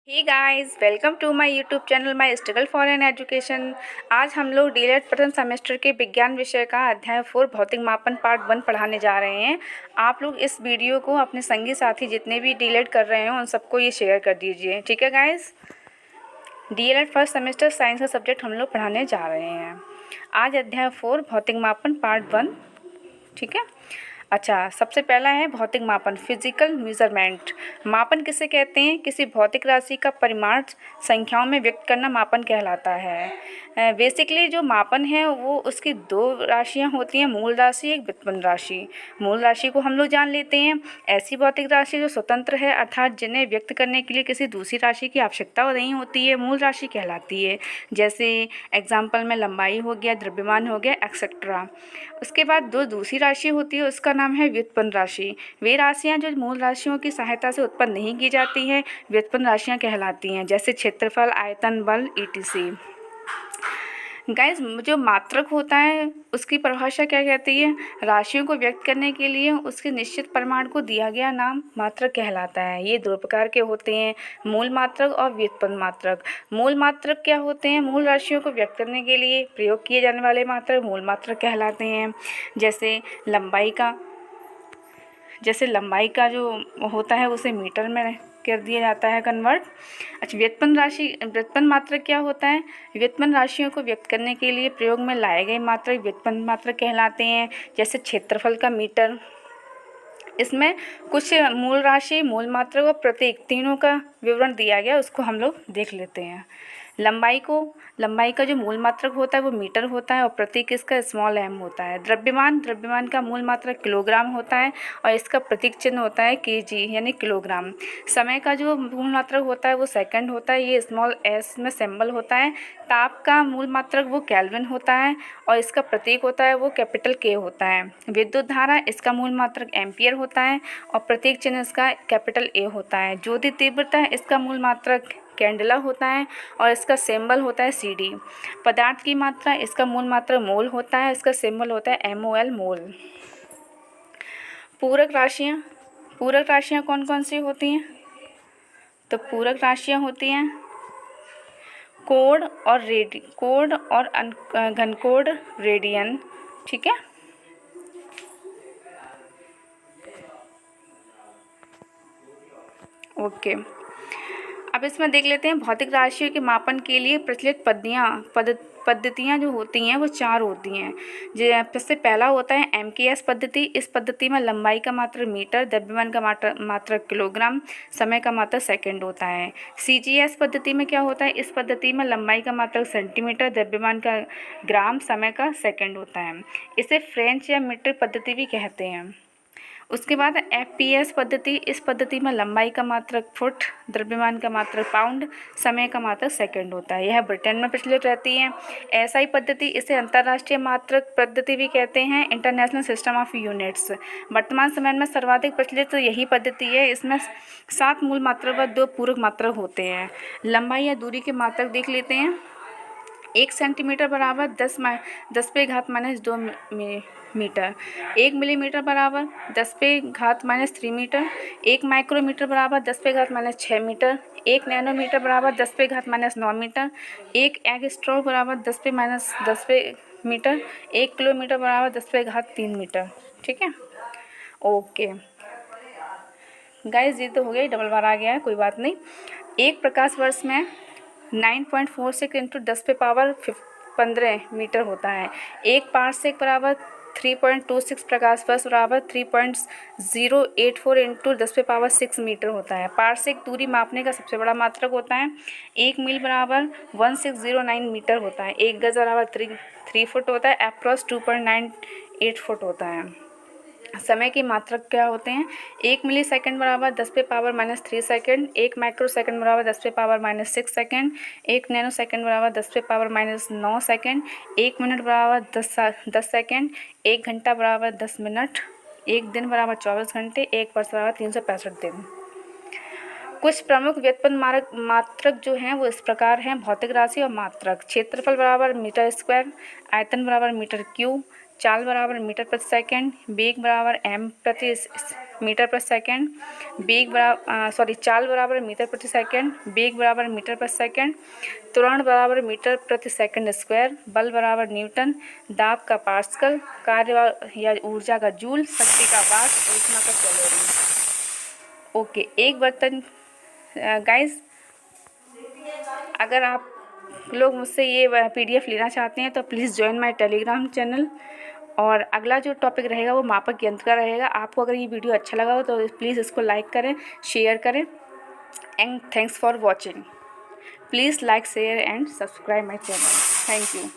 Hey guys, welcome to my YouTube channel my struggle for an education. आज हम लोग DElEd प्रथम semester के विज्ञान विषय का अध्याय 4 भौतिक मापन पार्ट 1 पढ़ाने जा रहे हैं। आप लोग इस वीडियो को अपने संगी साथी जितने भी डीएलएड कर रहे हैं उन सबको ये शेयर कर दीजिए, ठीक है guys. DElEd first semester science का सब्जेक्ट हम लोग पढ़ाने जा रहे हैं। आज अध्याय 4 भौतिक मापन पार्ट 1, ठीक है। अच्छा, सबसे पहला है भौतिक मापन, फिजिकल मेजरमेंट। मापन किसे कहते हैं? किसी भौतिक राशि का परिमाण संख्याओं में व्यक्त करना मापन कहलाता है। बेसिकली जो मापन है वो उसकी दो राशियां होती हैं, मूल राशि, एक व्युत्पन्न राशि। मूल राशि को हम लोग जान लेते हैं, ऐसी भौतिक राशि जो स्वतंत्र है, अर्थात जिन्हें व्यक्त करने के लिए किसी दूसरी राशि की आवश्यकता नहीं होती है, मूल राशि कहलाती है। जैसे एग्जाम्पल में लंबाई हो गया, द्रव्यमान हो गया, एक्सेट्रा। उसके बाद दो दूसरी राशि होती है, उसका नाम है व्युत्पन्न राशि। वे राशियां जो मूल राशियों की सहायता से उत्पन्न नहीं की जाती हैं, व्युत्पन्न राशियां कहलाती हैं। जैसे क्षेत्रफल, आयतन, बल, ईटीसी। गाइस, जो मात्रक होता है उसकी परिभाषा क्या कहती है? राशियों को व्यक्त करने के लिए उसके निश्चित परिमाण को दिया गया नाम मात्रक कहलाता है। ये दो प्रकार के होते हैं, मूल मात्रक और व्युत्पन्न मात्रक। मूल मात्रक क्या होते हैं? मूल राशियों को व्यक्त करने के लिए प्रयोग किए जाने वाले मात्रक मूल मात्रक कहलाते हैं। जैसे लंबाई का जो होता है उसे मीटर में कर दिया जाता है कन्वर्ट। अच्छा, व्युत्पन्न मात्रक क्या होता है? व्युत्पन्न राशियों को व्यक्त करने के लिए प्रयोग में लाए गए मात्रक व्युत्पन्न मात्रक कहलाते हैं। जैसे क्षेत्रफल का मीटर, इसमें कुछ मूल राशि, मूल मात्रक और प्रतीक तीनों का विवरण दिया गया, उसको हम लोग देख लेते हैं। लंबाई का जो मूल मात्रक होता है वो मीटर होता है और प्रतीक इसका स्मॉल एम होता है। द्रव्यमान का मूल मात्रक किलोग्राम होता है और इसका प्रतीक चिन्ह होता है केजी यानी किलोग्राम। समय का जो मूल मात्रक होता है वो सेकंड होता है, ये स्मॉल एस में सिंबल होता है। ताप का मूल मात्रक वो केल्विन होता है और इसका प्रतीक होता है वो कैपिटल के होता है। विद्युत धारा, इसका मूल मात्रक एम्पियर होता है और प्रतीक चिन्ह इसका कैपिटल ए होता है। ज्योति तीव्रता, इसका मूल मात्रक कैंडेला होता है और इसका सिंबल होता है सीडी। पदार्थ की मात्रा, इसका मूल मात्रक मोल होता है, इसका सिंबल होता है एमओएल, मोल। पूरक राशियाँ कौन कौन सी होती हैं? तो पूरक राशियाँ होती हैं कोण और घनकोण, रेडियन, ठीक है। ओके, अब इसमें देख लेते हैं भौतिक राशियों के मापन के लिए प्रचलित पद्धतियाँ जो होती हैं वो 4 होती हैं। सबसे पहला होता है एमकेएस पद्धति। इस पद्धति में लंबाई का मात्रक मीटर, द्रव्यमान का मात्रक किलोग्राम, समय का मात्रक सेकंड होता है। सीजीएस पद्धति में क्या होता है? इस पद्धति में लंबाई का मात्रक सेंटीमीटर, द्रव्यमान का ग्राम, समय का सेकंड होता है। इसे फ्रेंच या मीट्रिक पद्धति भी कहते हैं। उसके बाद एफपीएस पद्धति। इस पद्धति में लंबाई का मात्रक फुट, द्रव्यमान का मात्रक पाउंड, समय का मात्रक सेकंड होता है। यह ब्रिटेन में प्रचलित रहती है। एसआई पद्धति, इसे अंतर्राष्ट्रीय मात्रक पद्धति भी कहते हैं, इंटरनेशनल सिस्टम ऑफ यूनिट्स। वर्तमान समय में सर्वाधिक प्रचलित यही पद्धति है। इसमें 7 मूल मात्रक व 2 पूरक मात्रक होते हैं। लंबाई या दूरी के मात्रक देख लेते हैं। 1 सेंटीमीटर बराबर 10⁻² मीटर। 1 मिलीमीटर बराबर 10⁻³ मीटर। 1 माइक्रोमीटर बराबर 10⁻6 मीटर। 1 नैनोमीटर बराबर 10⁻9 मीटर। 1 एंगस्ट्रॉम बराबर 10⁻10 मीटर। 1 किलोमीटर बराबर 10⁻³ मीटर, ठीक है। ओके गाइस, ये तो हो गया, डबल बार आ गया है, कोई बात नहीं। एक प्रकाश वर्ष में 9.46 इंटू 10⁻15 मीटर होता है। एक पारसेक बराबर 3.26 प्रकाश वर्ष बराबर 3.084 इंटू 10⁻6 मीटर होता है। पारसेक दूरी मापने का सबसे बड़ा मात्रक होता है। 1 मील बराबर 1609 मीटर होता है। 1 गज बराबर 3 फुट होता है। अप्रॉक्स 2.98 फुट होता है। समय की मात्रक क्या होते हैं? 1 मिली सेकेंड बराबर 10⁻³ सेकेंड। 1 माइक्रो सेकेंड बराबर 10⁻6 सेकेंड। 1 नैनो सेकेंड बराबर 10⁻9 सेकेंड। 1 मिनट बराबर 10 सेकेंड। 1 घंटा बराबर 10 मिनट। 1 दिन बराबर 24 घंटे। 1 वर्ष बराबर 365 दिन। कुछ प्रमुख व्युत्पन्न मात्रक जो हैं वो इस प्रकार हैं: भौतिक राशि और मात्रक। क्षेत्रफल बराबर मीटर स्क्वायर। आयतन बराबर मीटर क्यूब। चाल बराबर मीटर प्रति सेकंड। वेग बराबर m प्रति मीटर पर सेकेंड, चाल बराबर मीटर प्रति सेकेंड, वेग बराबर मीटर पर सेकेंड, त्वरण बराबर मीटर प्रति सेकेंड स्क्वायर, बल बराबर न्यूटन, दाब का पास्कल, कार्य या ऊर्जा का जूल, शक्ति का वाट, ऊष्मा का कैलोरी। ओके, एक बर्तन गाइस, अगर आप लोग मुझसे ये PDF लेना चाहते हैं तो please join my Telegram channel. और अगला जो टॉपिक रहेगा वो मापक यंत्र का रहेगा। आपको अगर ये वीडियो अच्छा लगा हो तो प्लीज़ इसको लाइक करें, शेयर करें and thanks for watching. Please like, share and subscribe my channel. Thank you.